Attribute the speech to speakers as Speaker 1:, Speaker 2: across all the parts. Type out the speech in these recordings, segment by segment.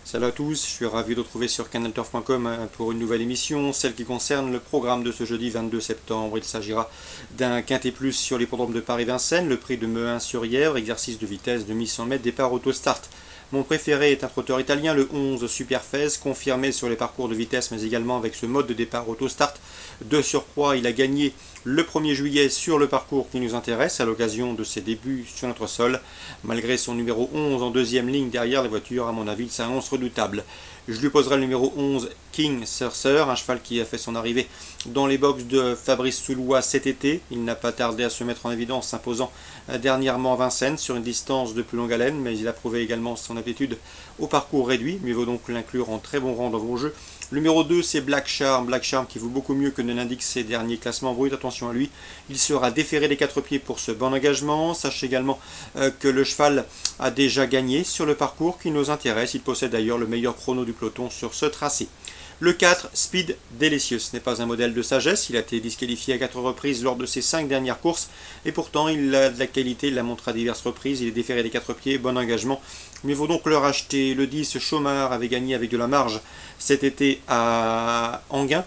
Speaker 1: Salut à tous, je suis ravi de retrouver sur canalturf.com pour une nouvelle émission, celle qui concerne le programme de ce jeudi 22 septembre. Il s'agira d'un quintet plus sur l'hippodrome de Paris-Vincennes, le prix de Mehun-sur-Yèvre, exercice de vitesse de 1100 mètres, départ auto-start. Mon préféré est un trotteur italien, le 11 Superfez, confirmé sur les parcours de vitesse mais également avec ce mode de départ auto-start. De surcroît, il a gagné le 1er juillet sur le parcours qui nous intéresse à l'occasion de ses débuts sur notre sol. Malgré son numéro 11 en deuxième ligne derrière les voitures, à mon avis, ça annonce redoutable. Je lui poserai le numéro 11 King Surser, un cheval qui a fait son arrivée dans les box de Fabrice Soulois cet été. Il n'a pas tardé à se mettre en évidence, s'imposant dernièrement à Vincennes sur une distance de plus longue haleine, mais il a prouvé également son aptitude au parcours réduit. Mieux vaut donc l'inclure en très bon rang dans vos jeux. Le numéro 2, c'est Black Charm qui vaut beaucoup mieux que ne l'indiquent ses derniers classements bruts. Attention à lui, il sera déféré des 4 pieds pour ce bon engagement. Sachez également que le cheval a déjà gagné sur le parcours qui nous intéresse. Il possède d'ailleurs le meilleur chrono du peloton sur ce tracé. Le 4, Speed Delicious, n'est pas un modèle de sagesse, il a été disqualifié à 4 reprises lors de ses 5 dernières courses, et pourtant il a de la qualité, il l'a montré à diverses reprises, il est déféré des 4 pieds, bon engagement. Mieux vaut donc le racheter. Le 10, Chaumard avait gagné avec de la marge cet été à Enghien,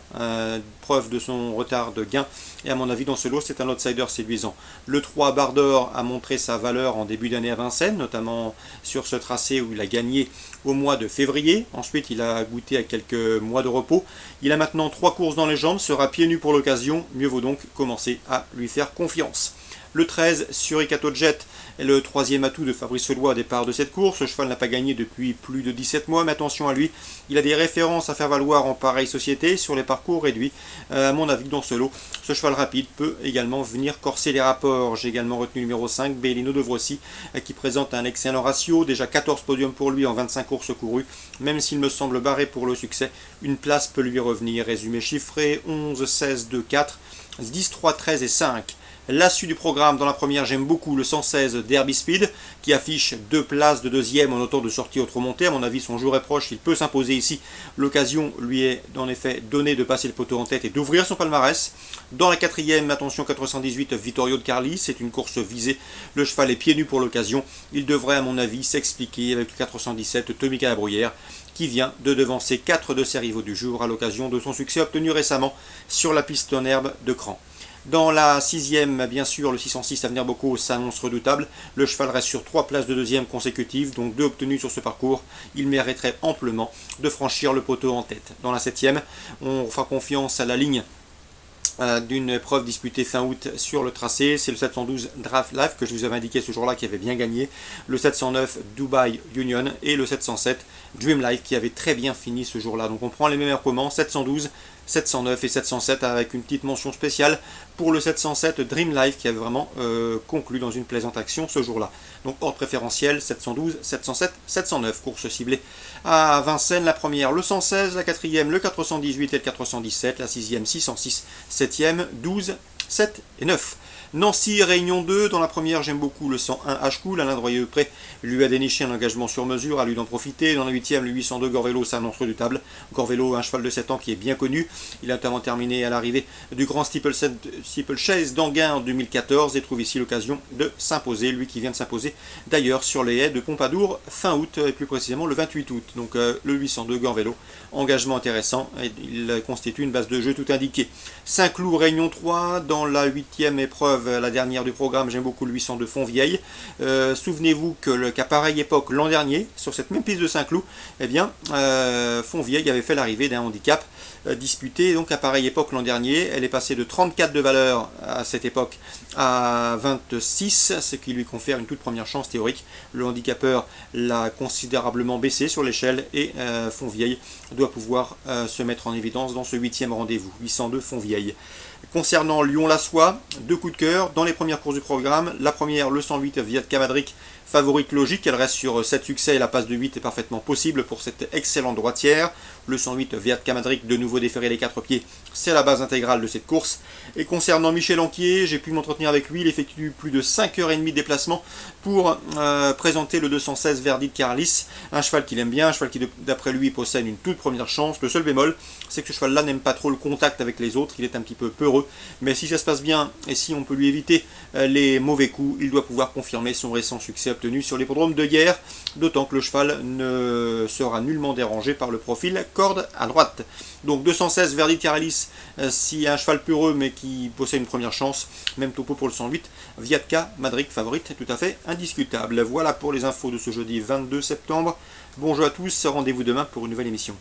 Speaker 1: preuve de son retard de gain, et à mon avis dans ce lot c'est un outsider séduisant. Le 3, Bardor, a montré sa valeur en début d'année à Vincennes, notamment sur ce tracé où il a gagné au mois de février. Ensuite il a goûté à quelques mois de repos. Il a maintenant 3 courses dans les jambes, sera pieds nus pour l'occasion, mieux vaut donc commencer à lui faire confiance. Le 13, Suricato Jet, est le troisième atout de Fabrice Soulois au départ de cette course. Ce cheval n'a pas gagné depuis plus de 17 mois, mais attention à lui, il a des références à faire valoir en pareille société sur les parcours réduits. À mon avis, dans ce lot, ce cheval rapide peut également venir corser les rapports. J'ai également retenu le numéro 5, Bellino de Vrossi, qui présente un excellent ratio, déjà 14 podiums pour lui en 25 courses courues. Même s'il me semble barré pour le succès, une place peut lui revenir. Résumé chiffré, 11, 16, 2, 4, 10, 3, 13 et 5. La suite du programme, dans la première, j'aime beaucoup le 116 Derby Speed, qui affiche 2 places de deuxième en autant de sortie autre-montée. À mon avis, son jour est proche, il peut s'imposer ici. L'occasion lui est en effet donnée de passer le poteau en tête et d'ouvrir son palmarès. Dans la quatrième, attention 418 Vittorio de Carli, c'est une course visée. Le cheval est pieds nus pour l'occasion. Il devrait, à mon avis, s'expliquer avec le 417 Tommy Calabrouillère, qui vient de devancer 4 de ses rivaux du jour à l'occasion de son succès obtenu récemment sur la piste en herbe de Cran. Dans la sixième, bien sûr, le 606 Avenir Bocaux s'annonce redoutable. Le cheval reste sur 3 places de deuxième consécutives, donc 2 obtenues sur ce parcours. Il mériterait amplement de franchir le poteau en tête. Dans la septième, on fera confiance à la ligne d'une épreuve disputée fin août sur le tracé. C'est le 712 Draft Life que je vous avais indiqué ce jour-là qui avait bien gagné, le 709 Dubai Union et le 707 Dream Life qui avait très bien fini ce jour-là. Donc on prend les meilleurs comment, 712, 709 et 707 avec une petite mention spéciale pour le 707 Dream Life qui avait vraiment conclu dans une plaisante action ce jour-là. Donc ordre préférentiel 712, 707, 709, course ciblée à Vincennes, la première le 116, la quatrième le 418 et le 417, la sixième 606, 7e 12, 7 et 9. Nancy, Réunion 2, dans la première j'aime beaucoup le 101 H-Cool, Alain Droyeux-Pré lui a déniché un engagement sur mesure, à lui d'en profiter. Dans la 8e, le 802 Gorvélo s'annonce redoutable. Gorvélo, un cheval de 7 ans qui est bien connu, il a notamment terminé à l'arrivée du grand Steeplechase d'Enghien en 2014 et trouve ici l'occasion de s'imposer, lui qui vient de s'imposer d'ailleurs sur les haies de Pompadour fin août et plus précisément le 28 août. Donc le 802 Gorvélo, engagement intéressant, et il constitue une base de jeu tout indiquée. Saint-Cloud, Réunion 3, dans la 8e épreuve, la dernière du programme, j'aime beaucoup le 802 Fontvieille. Souvenez-vous qu'à pareille époque l'an dernier, sur cette même piste de Saint-Cloud, eh bien, Fontvieille avait fait l'arrivée d'un handicap disputé donc à pareille époque l'an dernier. Elle est passée de 34 de valeur à cette époque à 26, ce qui lui confère une toute première chance théorique. Le handicapeur l'a considérablement baissé sur l'échelle et Fontvieille doit pouvoir se mettre en évidence dans ce 8e rendez-vous, 802 Fontvieille. Concernant Lyon-la-Soie, 2 coups de cœur dans les premières courses du programme. La première, le 108 Viatka Madric, favorite logique, elle reste sur 7 succès et la passe de 8 est parfaitement possible pour cette excellente droitière. Le 108 Viatka Madric, de nouveau déféré les 4 pieds, c'est la base intégrale de cette course. Et concernant Michel Anquier, j'ai pu m'entretenir avec lui, il effectue plus de 5h30 de déplacement pour présenter le 216 Verdict Carlis, un cheval qu'il aime bien, un cheval qui d'après lui possède une toute première chance. Le seul bémol, c'est que ce cheval-là n'aime pas trop le contact avec les autres, il est un petit peu peureux, mais si ça se passe bien et si on peut lui éviter les mauvais coups, il doit pouvoir confirmer son récent succès tenu sur l'hippodrome de hier, d'autant que le cheval ne sera nullement dérangé par le profil corde à droite. Donc 216 Verdi Caralis, si un cheval peureux mais qui possède une première chance, même topo pour le 108, Viatka, Madrid favorite, tout à fait indiscutable. Voilà pour les infos de ce jeudi 22 septembre. Bonjour à tous, rendez-vous demain pour une nouvelle émission.